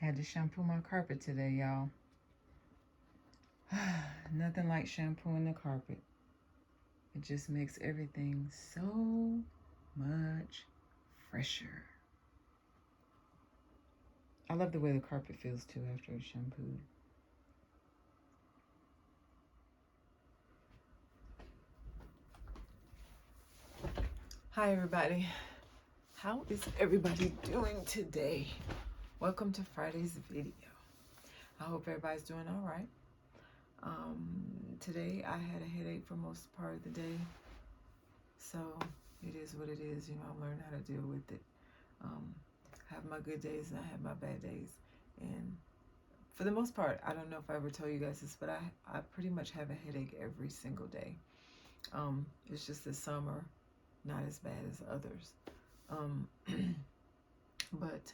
Had to shampoo my carpet today, y'all. Nothing like shampooing the carpet. It just makes everything so much fresher. I love the way the carpet feels too after it's shampooed. Hi everybody. How is everybody doing today? Welcome to Friday's video. I hope everybody's doing all right. Today I had a headache for most part of the day, so it is what it is. I'm learning how to deal with it. I have my good days and I have my bad days, and for the most part, I don't know if I ever tell you guys this, but I pretty much have a headache every single day. It's just this summer not as bad as others. But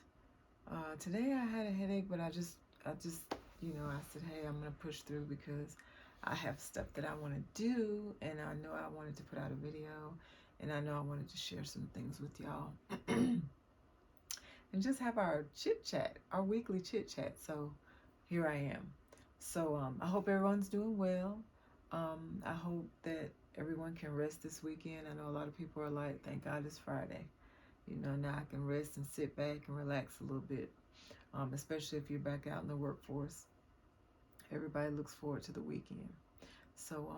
today I had a headache, but I just I said, hey, I'm gonna push through because I have stuff that I want to do, and I know I wanted to put out a video, and I know I wanted to share some things with y'all, and just have our chit chat, our weekly chit chat. So here I am. So I hope everyone's doing well. I hope that everyone can rest this weekend. I know a lot of people are like, thank God it's Friday. Now I can rest and sit back and relax a little bit, especially if you're back out in the workforce. Everybody looks forward to the weekend. So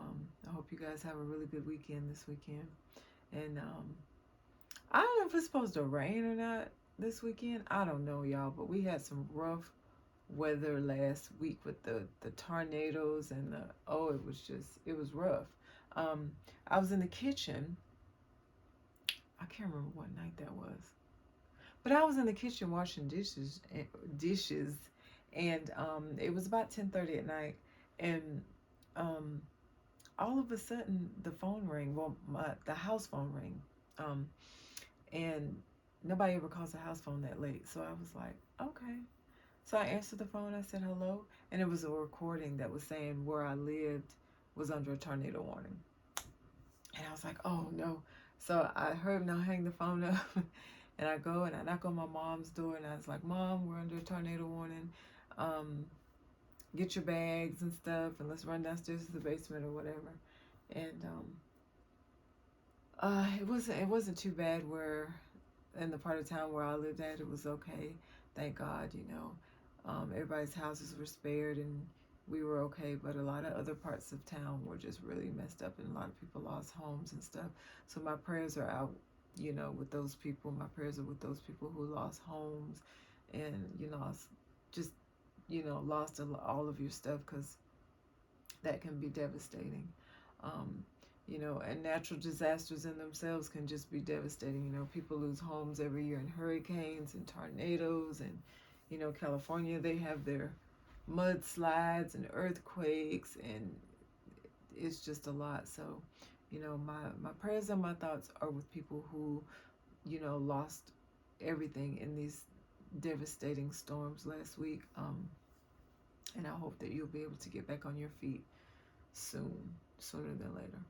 I hope you guys have a really good weekend this weekend. And I don't know if it's supposed to rain or not this weekend. I don't know, y'all, but we had some rough weather last week with the tornadoes and it was rough. I was in the kitchen. I can't remember what night that was, but I was in the kitchen washing dishes, and it was about 10:30 at night, and all of a sudden the phone rang. Well, the house phone rang, and nobody ever calls the house phone that late. So I was like, okay. So I answered the phone. I said hello, and it was a recording that was saying where I lived was under a tornado warning. And I was like, oh no. So I heard him now hang the phone up, and I go and I knock on my mom's door, and I was like, Mom, we're under a tornado warning. Get your bags and stuff, and let's run downstairs to the basement or whatever. And it wasn't too bad. Where in the part of town where I lived at, it was okay. Thank God, everybody's houses were spared and we were okay, but a lot of other parts of town were just really messed up, and a lot of people lost homes and stuff. So my prayers are out, with those people. My prayers are with those people who lost homes and, just, lost all of your stuff, because that can be devastating. And natural disasters in themselves can just be devastating. People lose homes every year in hurricanes and tornadoes, and California, they have their mudslides and earthquakes, and it's just a lot. So, my prayers and my thoughts are with people who, lost everything in these devastating storms last week. And I hope that you'll be able to get back on your feet sooner than later.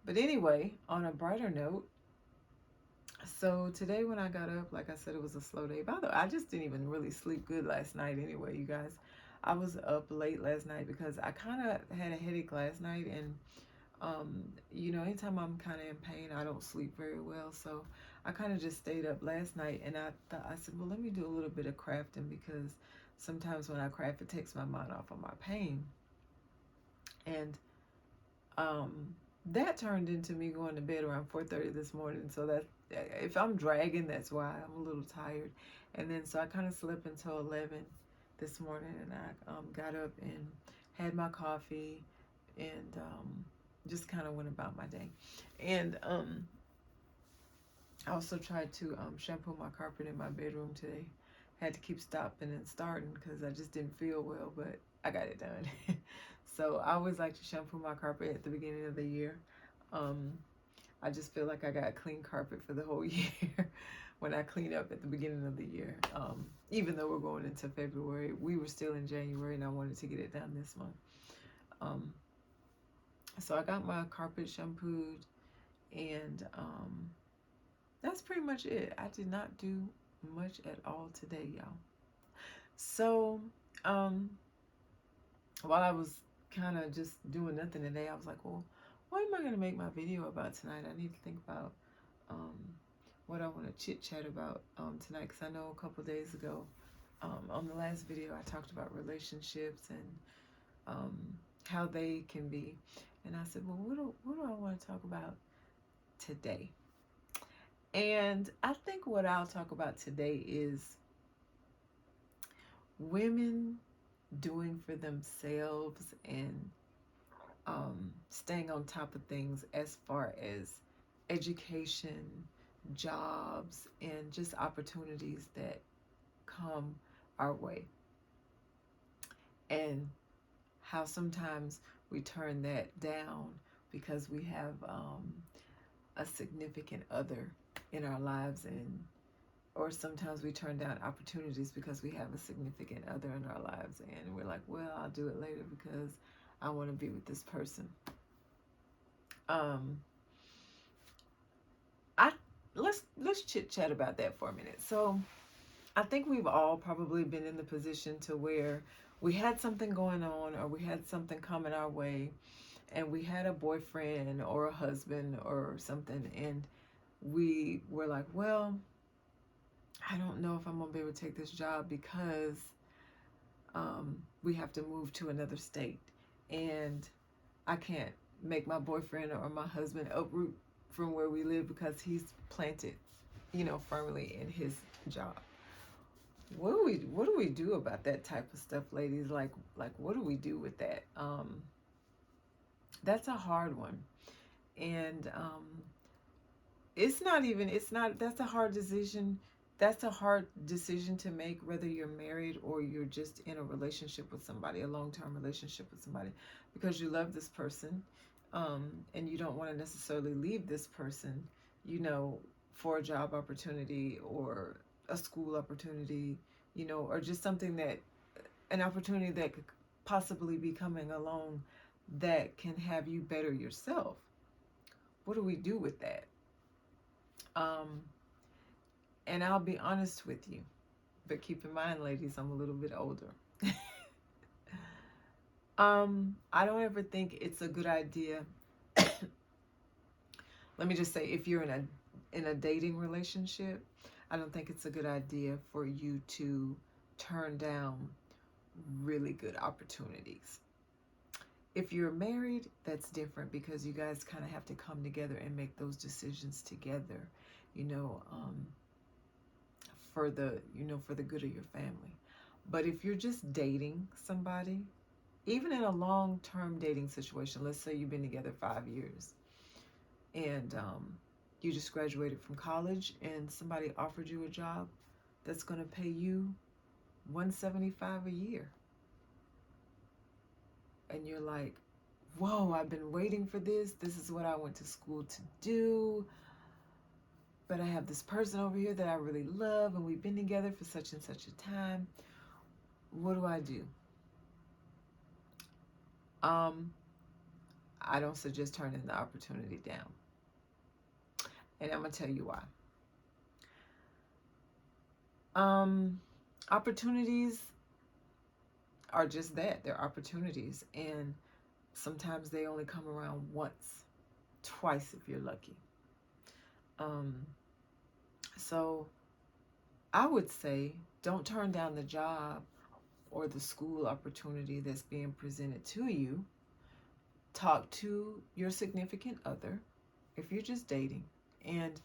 But anyway, on a brighter note, so today when I got up, like I said, it was a slow day. By the way, I just didn't even really sleep good last night anyway, you guys. I was up late last night because I kind of had a headache last night, and anytime I'm kind of in pain, I don't sleep very well. So I kind of just stayed up last night, and I said, well, let me do a little bit of crafting, because sometimes when I craft, it takes my mind off of my pain. And that turned into me going to bed around 4:30 this morning. So that if I'm dragging, that's why I'm a little tired. And then so I kind of slept until 11 this morning, and I got up and had my coffee, and just kind of went about my day. And I also tried to shampoo my carpet in my bedroom today. Had to keep stopping and starting because I just didn't feel well, but I got it done. So I always like to shampoo my carpet at the beginning of the year. I just feel like I got a clean carpet for the whole year when I clean up at the beginning of the year. Even though we're going into February, we were still in January, and I wanted to get it done this month. So I got my carpet shampooed, and that's pretty much it. I did not do much at all today, y'all. So, um, while I was kind of just doing nothing today, I was like, well, what am I going to make my video about tonight? I need to think about um, what I want to chit chat about tonight, because I know a couple days ago on the last video I talked about relationships and um, how they can be. And I said, well, what do I want to talk about today? And I think what I'll talk about today is women doing for themselves and staying on top of things as far as education, jobs, and just opportunities that come our way. And how sometimes we turn that down because we have a significant other in our lives, and or sometimes we turn down opportunities because we have a significant other in our lives and we're like, well, I'll do it later because I want to be with this person. um I let's chit chat about that for a minute. So I think we've all probably been in the position to where we had something going on or we had something coming our way, and we had a boyfriend or a husband or something, and we were like, well, I don't know if I'm gonna be able to take this job because we have to move to another state, and I can't make my boyfriend or my husband uproot from where we live because he's planted, firmly in his job. What do we do about that type of stuff, ladies? Like what do we do with that? That's a hard one, and it's not that's a hard decision. That's a hard decision to make, whether you're married or you're just in a relationship with somebody, a long-term relationship with somebody, because you love this person, and you don't want to necessarily leave this person, for a job opportunity or a school opportunity, or just an opportunity that could possibly be coming along that can have you better yourself. What do we do with that? Um, and I'll be honest with you, but keep in mind, ladies, I'm a little bit older. I don't ever think it's a good idea. Let me just say, if you're in a dating relationship, I don't think it's a good idea for you to turn down really good opportunities. If you're married, that's different because you guys kind of have to come together and make those decisions together, you know, um, for the good of your family. But if you're just dating somebody, even in a long-term dating situation, let's say you've been together 5 years, and you just graduated from college and somebody offered you a job that's going to pay you 175 a year, and you're like, whoa, I've been waiting for this is what I went to school to do, but I have this person over here that I really love and we've been together for such and such a time. What do I do? um I don't suggest turning the opportunity down, and I'm gonna tell you why. Opportunities are just that, they're opportunities, and sometimes they only come around once, twice if you're lucky. um so I would say, don't turn down the job or the school opportunity that's being presented to you. Talk to your significant other if you're just dating, and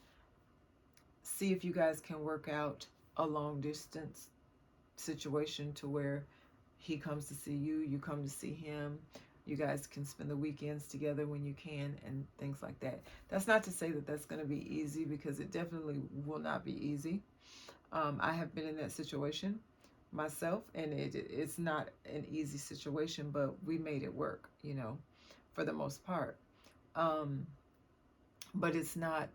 see if you guys can work out a long distance situation to where he comes to see you, you come to see him. You guys can spend the weekends together when you can, and things like that. That's not to say that that's going to be easy, because it definitely will not be easy. I have been in that situation myself, and it's not an easy situation, but we made it work, for the most part. Um, but that's not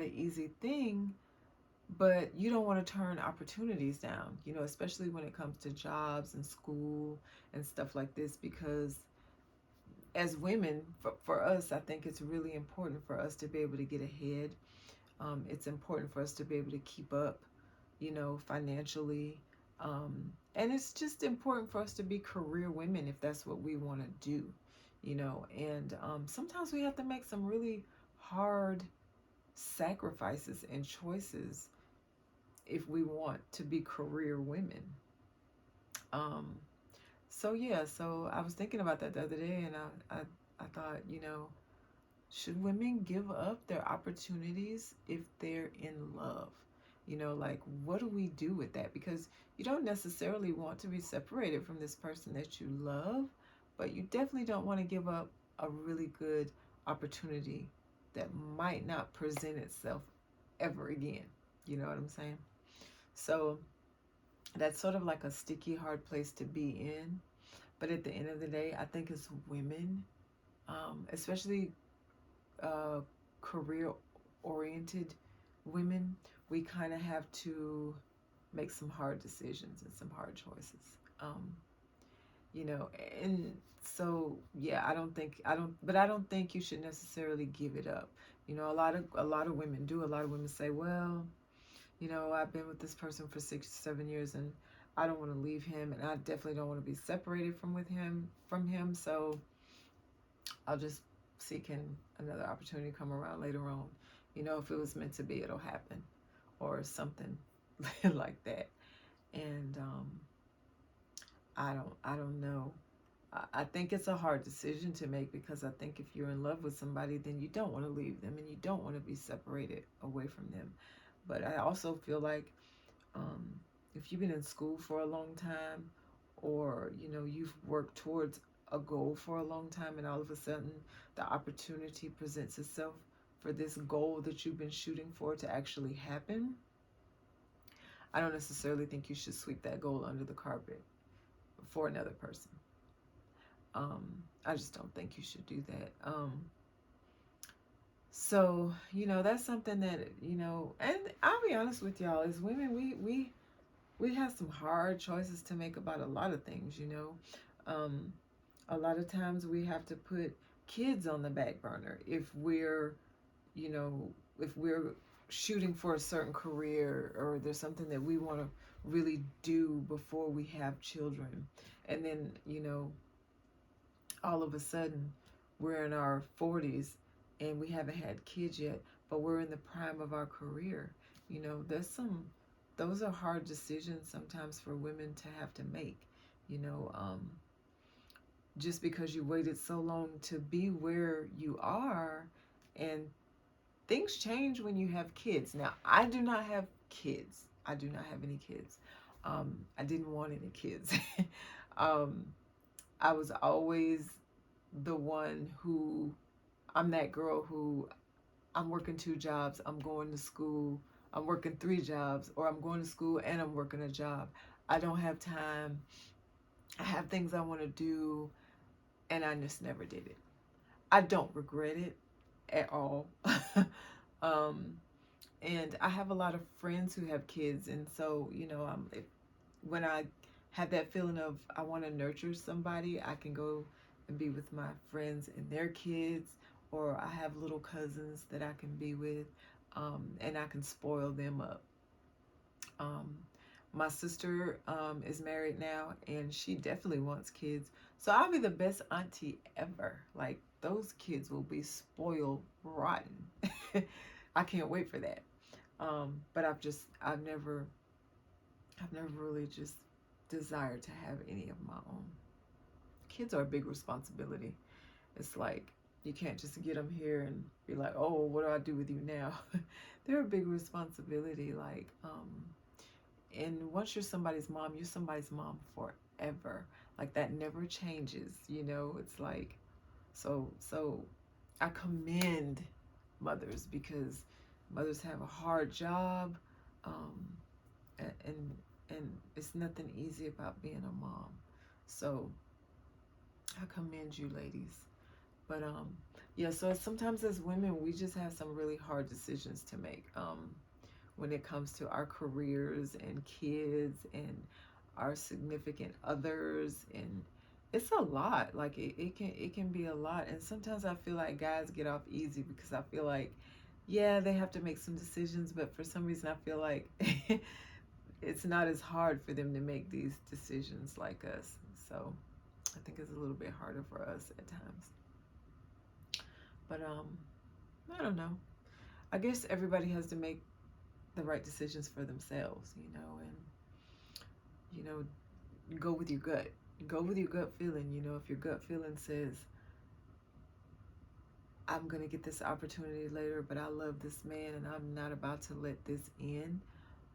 an easy thing. But you don't want to turn opportunities down, especially when it comes to jobs and school and stuff like this, because as women, for us, I think it's really important for us to be able to get ahead. It's important for us to be able to keep up, financially. And it's just important for us to be career women if that's what we want to do, you know. And sometimes we have to make some really hard sacrifices and choices if we want to be career women. Um, so yeah, so I was thinking about that the other day, and I thought, you know, should women give up their opportunities if they're in love? You know, like, what do we do with that? Because you don't necessarily want to be separated from this person that you love, but you definitely don't want to give up a really good opportunity that might not present itself ever again. You know what I'm saying? So that's sort of like a sticky, hard place to be in. But at the end of the day, I think as women, especially uh, career oriented women, we kind of have to make some hard decisions and some hard choices. Um, you know, and so yeah, I don't think you should necessarily give it up. You know, a lot of women do. A lot of women say, well, you know, I've been with this person for 6 7 years, and I don't want to leave him, and I definitely don't want to be separated from him. So I'll just seek another opportunity come around later on. You know, if it was meant to be, it'll happen, or something like that. And I don't know. I think it's a hard decision to make, because I think if you're in love with somebody, then you don't want to leave them and you don't want to be separated away from them. But I also feel like um, if you've been in school for a long time, or you know, you've worked towards a goal for a long time, and all of a sudden the opportunity presents itself for this goal that you've been shooting for to actually happen, I don't necessarily think you should sweep that goal under the carpet for another person. I just don't think you should do that. So you know, that's something that, you know, and I'll be honest with y'all, as women, we have some hard choices to make about a lot of things, you know. Um, a lot of times we have to put kids on the back burner if we're, you know, if we're shooting for a certain career, or there's something that we want to really do before we have children. And then, you know, all of a sudden we're in our 40s and we haven't had kids yet, but we're in the prime of our career. You know, those are hard decisions sometimes for women to have to make. You know, just because you waited so long to be where you are, and things change when you have kids. Now, I do not have kids. I do not have any kids. I didn't want any kids. um, I was always the one who, I'm that girl who, I'm working 2 jobs, I'm going to school, I'm working 3 jobs, or I'm going to school and I'm working a job. I don't have time. I have things I want to do, and I just never did it. I don't regret it at all. um, and I have a lot of friends who have kids, and so, you know, when I have that feeling of I want to nurture somebody, I can go and be with my friends and their kids, or I have little cousins that I can be with, and I can spoil them up. Um, my sister is married now, and she definitely wants kids. So I'll be the best auntie ever. Like, those kids will be spoiled rotten. I can't wait for that. But I've never really just desired to have any of my own. Kids are a big responsibility. It's like you can't just get them here and be like, oh, what do I do with you now? They're a big responsibility. Like, and once you're somebody's mom forever. Like, that never changes. You know, it's like, so I commend mothers, because mothers have a hard job, um, and it's nothing easy about being a mom. So I commend you, ladies. But yeah, so sometimes as women, we just have some really hard decisions to make when it comes to our careers and kids and our significant others, and it's a lot. Like, it can be a lot. And sometimes I feel like guys get off easy, because I feel like, yeah, they have to make some decisions, but for some reason I feel like it's not as hard for them to make these decisions like us. So I think it's a little bit harder for us at times. But I don't know. I guess everybody has to make the right decisions for themselves, and you know, go with your gut. Go with your gut feeling. If your gut feeling says, I'm gonna get this opportunity later, but I love this man and I'm not about to let this end,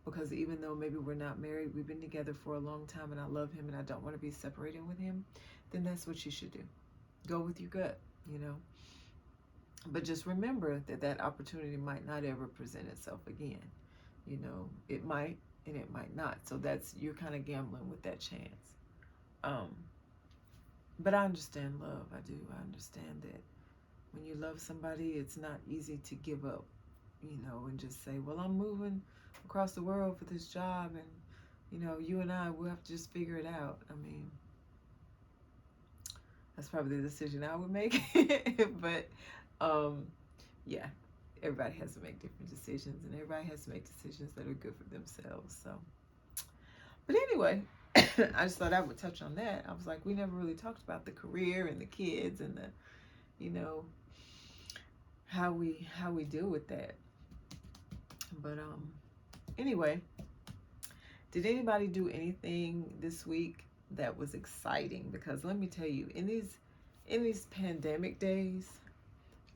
because even though maybe we're not married, we've been together for a long time and I love him and I don't want to be separated with him, then that's what you should do. Go with your gut, But just remember that that opportunity might not ever present itself again. It might and it might not. So you're kind of gambling with that chance. But I understand love. I do. I understand that when you love somebody, it's not easy to give up, and just say, well, I'm moving across the world for this job and, you and I, we'll have to just figure it out. I mean, that's probably the decision I would make. But, yeah, everybody has to make different decisions and everybody has to make decisions that are good for themselves. So, but anyway, I just thought I would touch on that. I was like, we never really talked about the career and the kids and the, how we deal with that. But anyway, did anybody do anything this week that was exciting? Because let me tell you, in these pandemic days,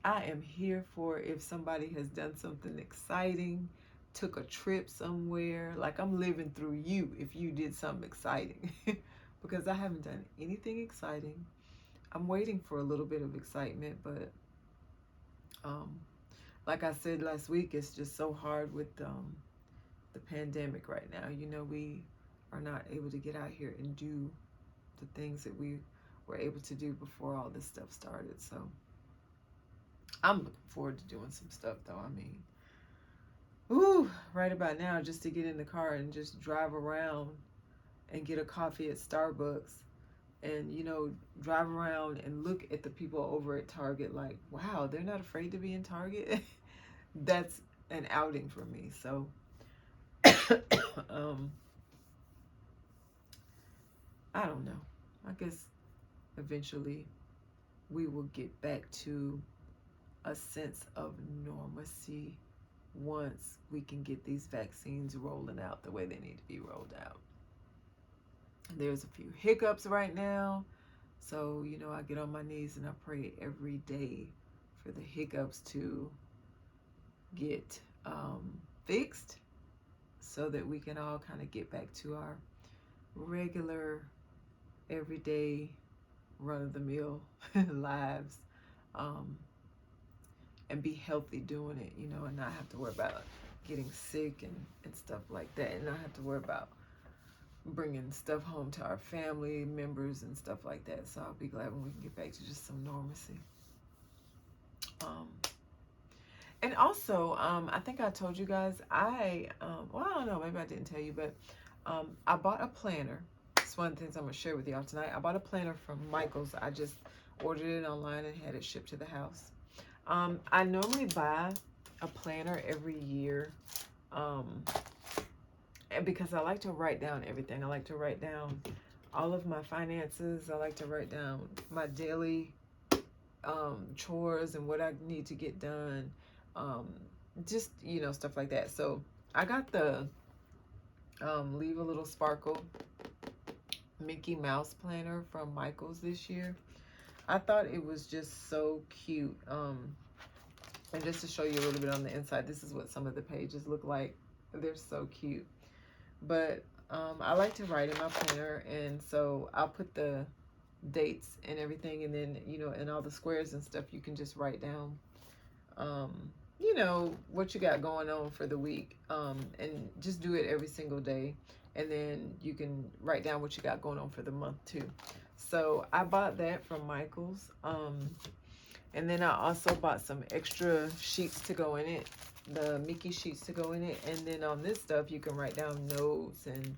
I am here for if somebody has done something exciting, took a trip somewhere. Like, I'm living through you if you did something exciting. Because I haven't done anything exciting. I'm waiting for a little bit of excitement, but like I said last week, it's just so hard with the pandemic right now. We are not able to get out here and do the things that we were able to do before all this stuff started. So I'm looking forward to doing some stuff, though. I mean, right about now, just to get in the car and just drive around and get a coffee at Starbucks and, drive around and look at the people over at Target like, wow, they're not afraid to be in Target. That's an outing for me. So, I don't know. I guess eventually we will get back to a sense of normalcy once we can get these vaccines rolling out the way they need to be rolled out. There's a few hiccups right now. So, I get on my knees and I pray every day for the hiccups to get fixed so that we can all kind of get back to our regular, everyday, run-of-the-mill lives, and be healthy doing it, and not have to worry about getting sick and stuff like that, and not have to worry about bringing stuff home to our family members and stuff like that. So I'll be glad when we can get back to just some normalcy. And also, I think I told you guys, I don't know, maybe I didn't tell you, but I bought a planner. It's one of the things I'm going to share with y'all tonight. I bought a planner from Michael's. I just ordered it online and had it shipped to the house. I normally buy a planner every year because I like to write down everything. I like to write down all of my finances. I like to write down my daily chores and what I need to get done. Just, stuff like that. So I got the Leave a Little Sparkle Mickey Mouse planner from Michael's this year. I thought it was just so cute. And just to show you a little bit on the inside, this is what some of the pages look like. They're so cute. But I like to write in my planner, and so I'll put the dates and everything, and then, and all the squares and stuff, you can just write down, what you got going on for the week, and just do it every single day. And then you can write down what you got going on for the month too. So I bought that from Michael's. And then I also bought some extra sheets to go in it, the Mickey sheets to go in it. And then on this stuff, you can write down notes and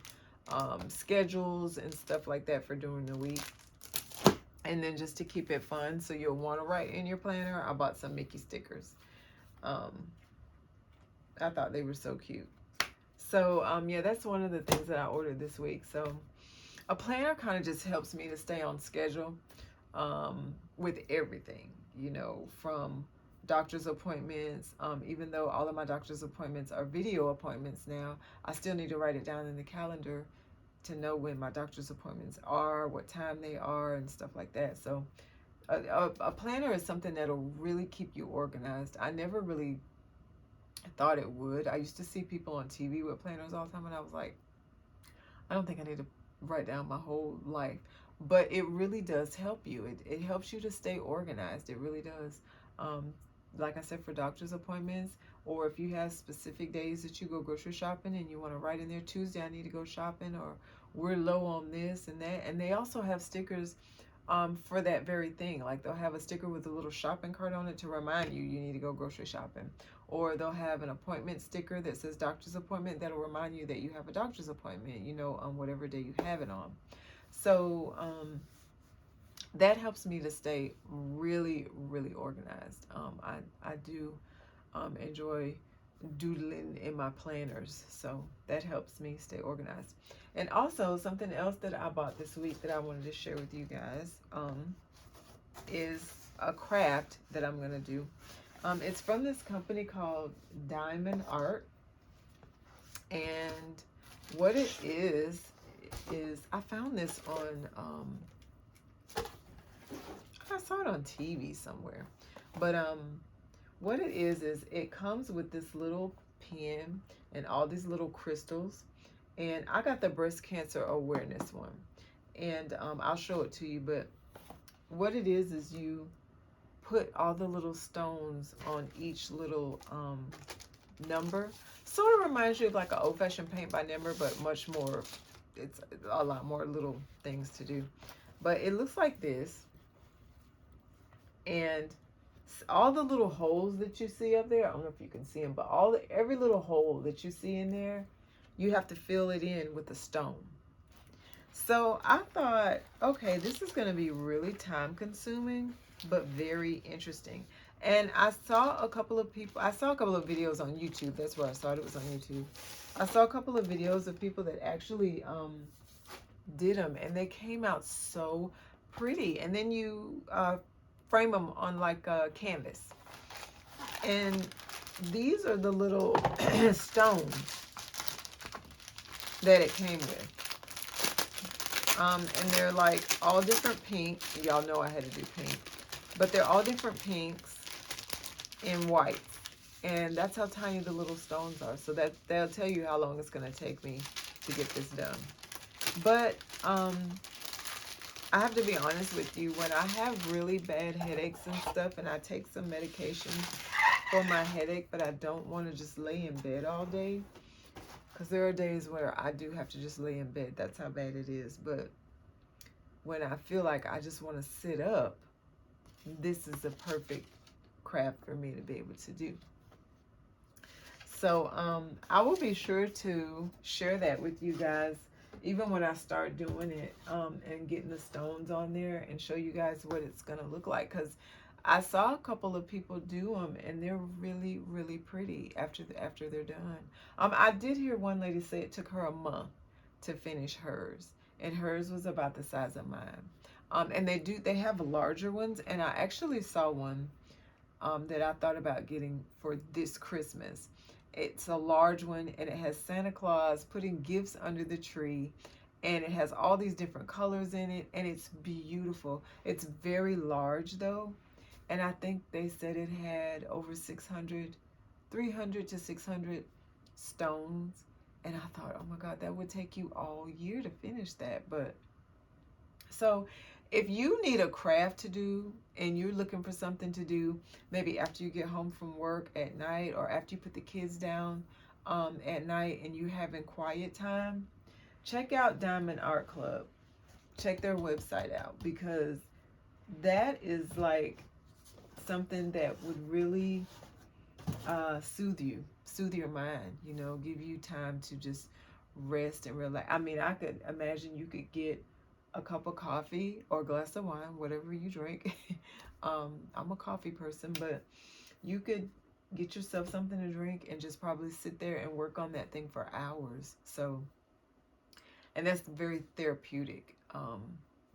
schedules and stuff like that for during the week. And then just to keep it fun, so you'll want to write in your planner, I bought some Mickey stickers. I thought they were so cute. So yeah, that's one of the things that I ordered this week. So a planner kind of just helps me to stay on schedule with everything, you know, from doctor's appointments. Even though all of my doctor's appointments are video appointments now, I still need to write it down in the calendar to know when my doctor's appointments are, what time they are, and stuff like that. So a planner is something that'll really keep you organized. I never really thought it would. I used to see people on TV with planners all the time, and I was like, I don't think I need to write down my whole life. But it really does help you. It helps you to stay organized. It really does. Um, like I said, for doctor's appointments, or if you have specific days that you go grocery shopping and you want to write in there, Tuesday I need to go shopping, or we're low on this and that. And they also have stickers for that very thing. Like they'll have a sticker with a little shopping cart on it to remind you need to go grocery shopping. Or they'll have an appointment sticker that says doctor's appointment that'll remind you that you have a doctor's appointment, you know, on whatever day you have it on. So that helps me to stay really, really organized. I do enjoy doodling in my planners, so that helps me stay organized. And also something else that I bought this week that I wanted to share with you guys is a craft that I'm gonna do. It's from this company called Diamond Art, and what it is I found this on I saw it on TV somewhere, but what it is it comes with this little pen and all these little crystals, and I got the breast cancer awareness one, and I'll show it to you. But what it is you put all the little stones on each little number. Sort of reminds you of like an old-fashioned paint by number, but much more, it's a lot more little things to do. But it looks like this, and all the little holes that you see up there, I don't know if you can see them, but every little hole that you see in there, you have to fill it in with a stone. So I thought, okay, this is going to be really time consuming, but very interesting. And I saw a couple of videos on YouTube. That's where I saw it. It was on YouTube. I saw a couple of videos of people that actually did them, and they came out so pretty. And then you frame them on like a canvas. And these are the little stones that it came with. And they're like all different pinks. Y'all know I had to do pink. But they're all different pinks and white. And that's how tiny the little stones are. So that they'll tell you how long it's going to take me to get this done. But I have to be honest with you. When I have really bad headaches and stuff, and I take some medication for my headache, but I don't want to just lay in bed all day. Because there are days where I do have to just lay in bed. That's how bad it is. But when I feel like I just want to sit up, this is the perfect craft for me to be able to do. So I will be sure to share that with you guys, even when I start doing it and getting the stones on there, and show you guys what it's going to look like. Because I saw a couple of people do them, and they're really, really pretty after they're done. I did hear one lady say it took her a month to finish hers, and hers was about the size of mine. And they have larger ones, and I actually saw one that I thought about getting for this Christmas. It's a large one, and it has Santa Claus putting gifts under the tree, and it has all these different colors in it, and it's beautiful. It's very large though. And I think they said it had over 300 to 600 stones. And I thought, oh my God, that would take you all year to finish that. But so if you need a craft to do and you're looking for something to do, maybe after you get home from work at night, or after you put the kids down at night and you're having quiet time, check out Diamond Art Club. Check their website out, because that is like something that would really soothe your mind, you know, give you time to just rest and relax. I mean, I could imagine you could get a cup of coffee or a glass of wine, whatever you drink. I'm a coffee person, but you could get yourself something to drink and just probably sit there and work on that thing for hours. So, and that's very therapeutic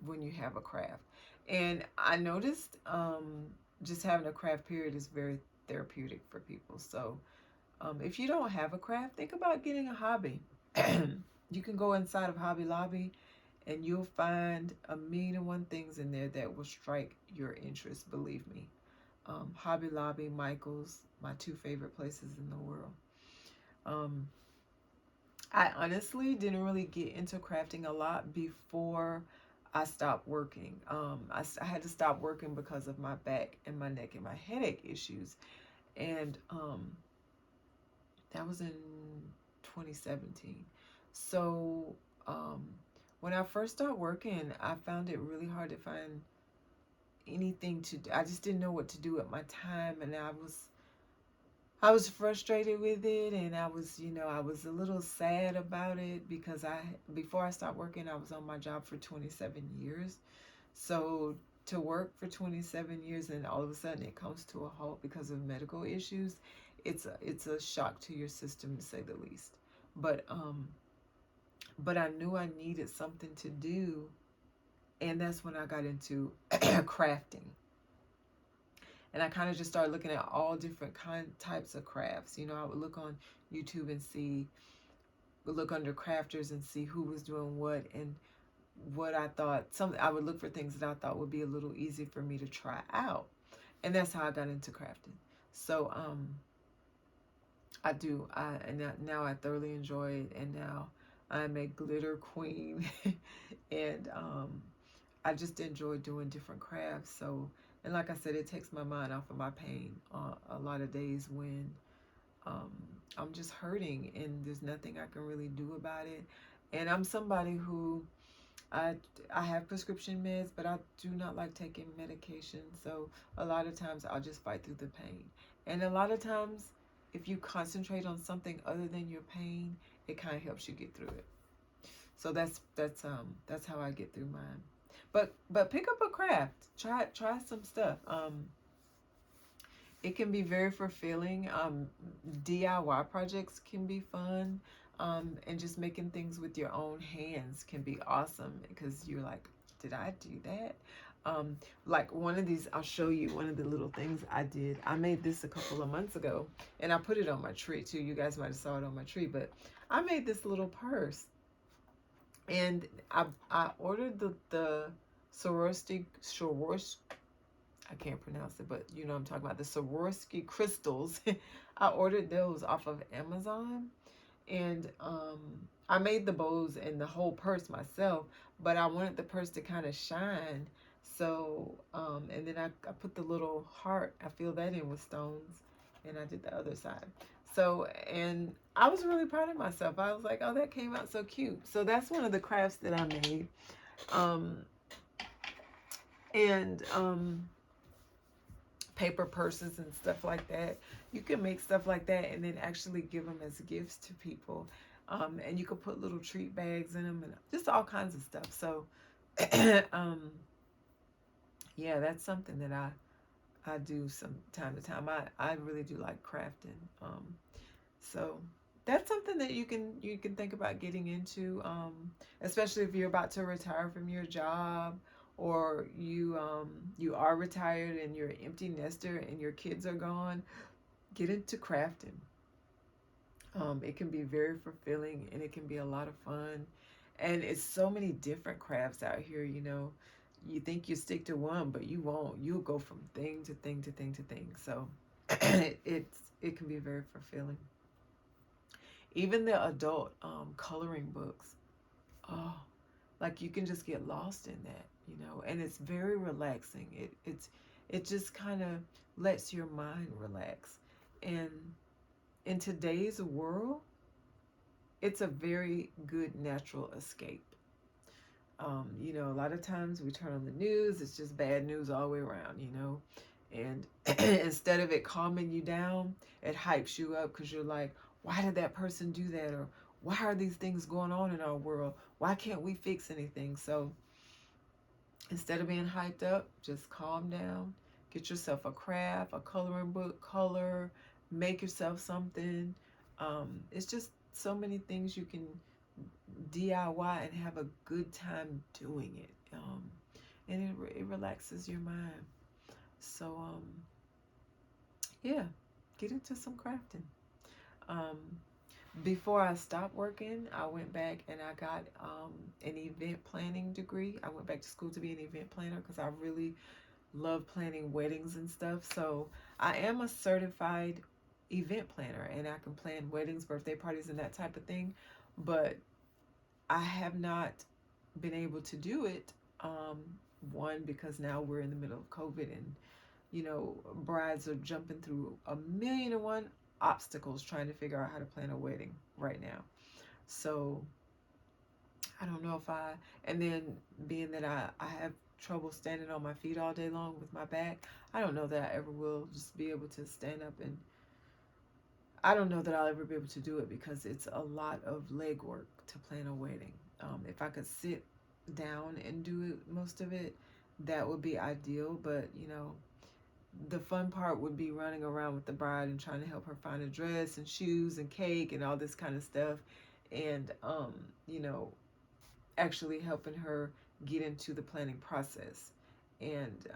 when you have a craft. And I noticed just having a craft period is very therapeutic for people. So, if you don't have a craft, think about getting a hobby. You can go inside of Hobby Lobby and you'll find a million and one things in there that will strike your interest, believe me. Hobby Lobby, Michael's, my two favorite places in the world. Um, I honestly didn't really get into crafting a lot before I stopped working. I had to stop working because of my back and my neck and my headache issues. And that was in 2017. So um, when I first started working, I found it really hard to find anything to do. I just didn't know what to do at my time, and I was frustrated with it, and I was a little sad about it because before I stopped working, I was on my job for 27 years. So to work for 27 years and all of a sudden it comes to a halt because of medical issues, it's a shock to your system, to say the least. But but I knew I needed something to do, and that's when I got into crafting. And I kind of just started looking at all different types of crafts. I would look on YouTube and look under crafters and see who was doing what, and what I thought. I would look for things that I thought would be a little easy for me to try out, and that's how I got into crafting. So I do. Now I thoroughly enjoy it, and now I'm a glitter queen, and I just enjoy doing different crafts. So, and like I said, it takes my mind off of my pain a lot of days when um, I'm just hurting and there's nothing I can really do about it. And I'm somebody who I I have prescription meds, but I do not like taking medication. So a lot of times I'll just fight through the pain. And a lot of times, if you concentrate on something other than your pain, it kind of helps you get through it. So that's how I get through mine. But pick up a craft. Try some stuff. It can be very fulfilling. DIY projects can be fun. And just making things with your own hands can be awesome because you're like, did I do that? Like one of these, I'll show you one of the little things I did. I made this a couple of months ago and I put it on my tree too. You guys might have saw it on my tree, but I made this little purse, and I ordered the Swarovski, I can't pronounce it, but you know what I'm talking about, the Swarovski crystals. I ordered those off of Amazon, and I made the bows and the whole purse myself, but I wanted the purse to kind of shine. So, and then I put the little heart, I filled that in with stones, and I did the other side. So, and I was really proud of myself. I was like, oh, that came out so cute. So that's one of the crafts that I made. Um, and paper purses and stuff like that. You can make stuff like that and then actually give them as gifts to people. And you can put little treat bags in them and just all kinds of stuff. So, yeah, that's something that I do some time to time. I really do like crafting. So that's something that you can think about getting into, especially if you're about to retire from your job, or you are retired and you're an empty nester and your kids are gone. Get into crafting. It can be very fulfilling and it can be a lot of fun, and it's so many different crafts out here. You think you stick to one, but you won't. You'll go from thing to thing to thing to thing. So it can be very fulfilling. Even the adult coloring books, oh, like you can just get lost in that, and it's very relaxing. It just kind of lets your mind relax. And in today's world, it's a very good natural escape. A lot of times we turn on the news, it's just bad news all the way around. And instead of it calming you down, it hypes you up because you're like, why did that person do that? Or why are these things going on in our world? Why can't we fix anything? So instead of being hyped up, just calm down, get yourself a craft, a coloring book, color, make yourself something. It's just so many things you can DIY and have a good time doing it. And it relaxes your mind. So, yeah, get into some crafting. Um, Before I stopped working, I went back and I got an event planning degree. I went back to school to be an event planner because I really love planning weddings and stuff. So I am a certified event planner and I can plan weddings, birthday parties, and that type of thing. But I have not been able to do it. Um, one, because now we're in the middle of COVID and, brides are jumping through a million and one obstacles trying to figure out how to plan a wedding right now. So I don't know if and then being that I have trouble standing on my feet all day long with my back, I don't know that I ever will just be able to stand up, and I don't know that I'll ever be able to do it because it's a lot of leg work to plan a wedding. If I could sit down and do it, most of it, that would be ideal. But, the fun part would be running around with the bride and trying to help her find a dress and shoes and cake and all this kind of stuff. And, actually helping her get into the planning process. And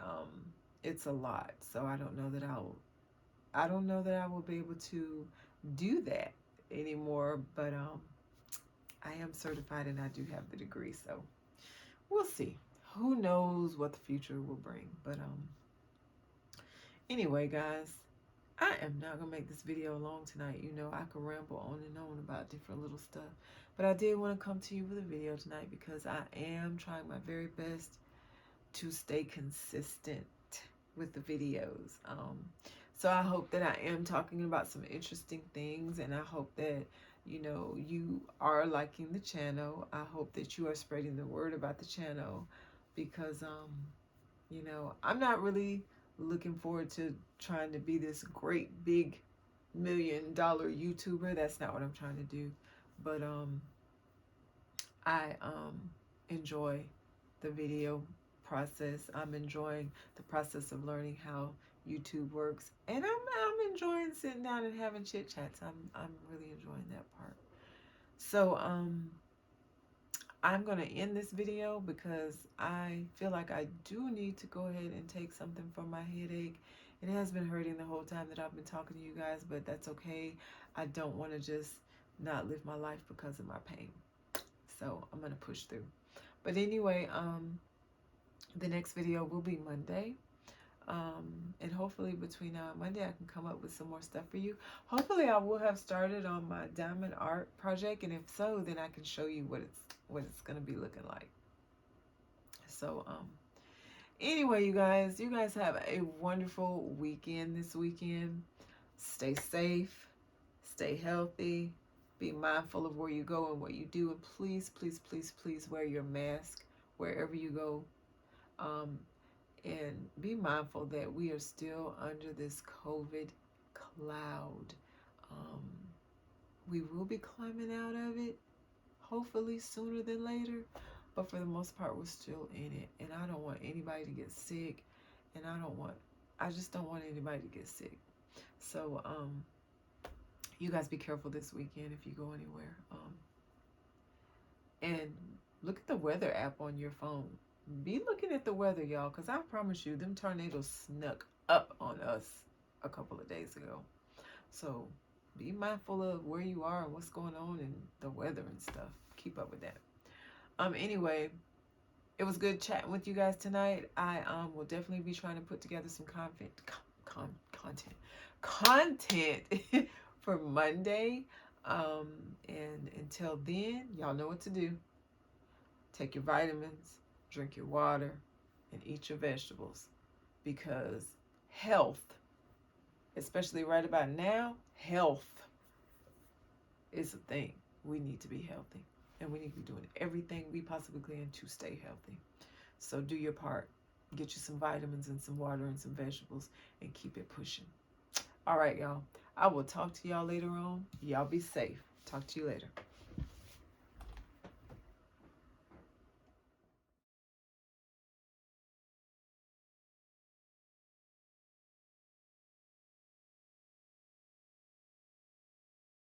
it's a lot. So I don't know that I will be able to do that anymore, but I am certified and I do have the degree, so we'll see. Who knows what the future will bring? But anyway, guys, I am not gonna make this video long tonight. I could ramble on and on about different little stuff, but I did want to come to you with a video tonight because I am trying my very best to stay consistent with the videos. So I hope that I am talking about some interesting things, and I hope that you are liking the channel. I hope that you are spreading the word about the channel because I'm not really looking forward to trying to be this great big $1 million YouTuber. That's not what I'm trying to do. But I enjoy the video process. I'm enjoying the process of learning how YouTube works, and I'm enjoying sitting down and having chit chats. I'm really enjoying that part. So I'm gonna end this video because I feel like I do need to go ahead and take something for my headache. It has been hurting the whole time that I've been talking to you guys, but that's okay. I don't want to just not live my life because of my pain. So I'm gonna push through. But anyway, the next video will be Monday. And hopefully between now and Monday I can come up with some more stuff for you. Hopefully I will have started on my diamond art project, and if so, then I can show you what it's gonna be looking like. So anyway, you guys have a wonderful weekend this weekend. Stay safe, stay healthy, be mindful of where you go and what you do, and please, please, please, please wear your mask wherever you go. And be mindful that we are still under this COVID cloud. Um, we will be climbing out of it, hopefully sooner than later. But for the most part, we're still in it. And I don't want anybody to get sick. And I just don't want anybody to get sick. So, you guys be careful this weekend if you go anywhere. And look at the weather app on your phone. Be looking at the weather, y'all, because I promise you, them tornadoes snuck up on us a couple of days ago. So be mindful of where you are and what's going on and the weather and stuff. Keep up with that. Anyway, it was good chatting with you guys tonight. I will definitely be trying to put together some content for Monday. And until then, y'all know what to do. Take your vitamins, drink your water, and eat your vegetables, because health, especially right about now, health is a thing. We need to be healthy, and we need to be doing everything we possibly can to stay healthy. So do your part. Get you some vitamins and some water and some vegetables and keep it pushing. All right, y'all. I will talk to y'all later on. Y'all be safe. Talk to you later.